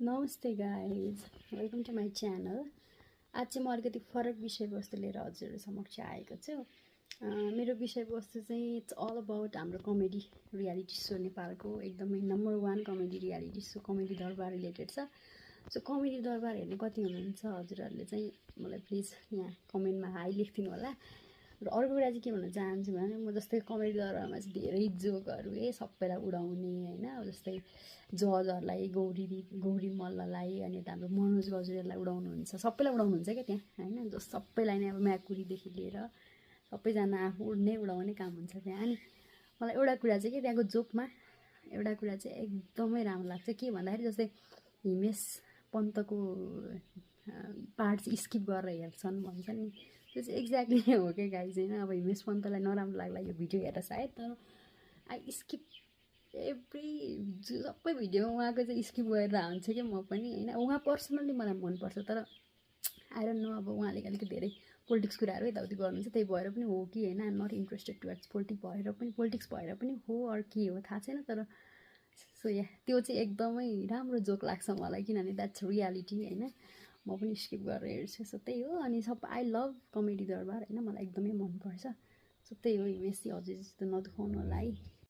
नमस्ते guys, welcome to my channel. आज चाहिँ म अलिकति फरक विषयवस्तु लिएर हजुरहरू समक्ष आएको छु। मेरो विषयवस्तु चाहिँ इट्स अल अबाउट हाम्रो कमेडी रियालिटी सो, नेपालको एकदमै number 1 comedy reality so comedy दरबार रिलेटेड छ। सो कमेडी दरबार हेर्ने कति हुनुहुन्छ हजुरहरूले चाहिँ मलाई प्लिज यहाँ कमेन्टमा हाई लेखिदिनु होला। र अर्को कुरा चाहिँ के भन्न चाहन्छु भने, म जस्तै कमेडी दरबारमा चाहिँ धेरै जोकहरू सबैलाई उडाउने होइन। अब जस्तै जजहरूलाई गौरी मल्ललाई अनि यता हाम्रो मनोज गजुरेललाई उडाउनुहुन्छ, सबैलाई उडाउनुहुन्छ क्या त्यहाँ होइन। जो सबैलाई नै अब म्याकुरीदेखि लिएर सबैजना आफू नै उडाउने काम हुन्छ त्यहाँ। अनि मलाई एउटा कुरा चाहिँ के त्यहाँको जोकमा एउटा कुरा चाहिँ एकदमै राम्रो लाग्छ, के भन्दाखेरि जस्तै हिमेश पन्तको पार्ट चाहिँ स्किप गरेर हेर्छन् भन्छ नि, त्यो चाहिँ एक्ज्याक्टली हो क्या गाइज होइन। अब हिमेश पन्तलाई नराम्रो लाग्ला यो भिडियो हेरेर सायद, तर आई स्किप सबै भिडियो उहाँको चाहिँ स्किप गरेर हुन्छ कि म पनि होइन। उहाँ पर्सनल्ली मलाई मनपर्छ, तर आई डोन्ट नो अब उहाँले अलिकति धेरै पोलिटिक्स कुराहरू यताउति गर्नुहुन्छ, त्यही भएर पनि हो कि होइन। I'm not interested towards politics भएर पनि हो अरू के हो थाहा छैन, तर सो या त्यो चाहिँ एकदमै राम्रो जोक लाग्छ मलाई, किनभने द्याट्स रियालिटी होइन। म पनि स्किप गरेर हेर्छु, सो त्यही हो। अनि आई लभ कमेडी दरबार होइन, मलाई एकदमै मनपर्छ। सो त्यही हो, हिमेश हजुर जस्तो नदुखाउनु होला है।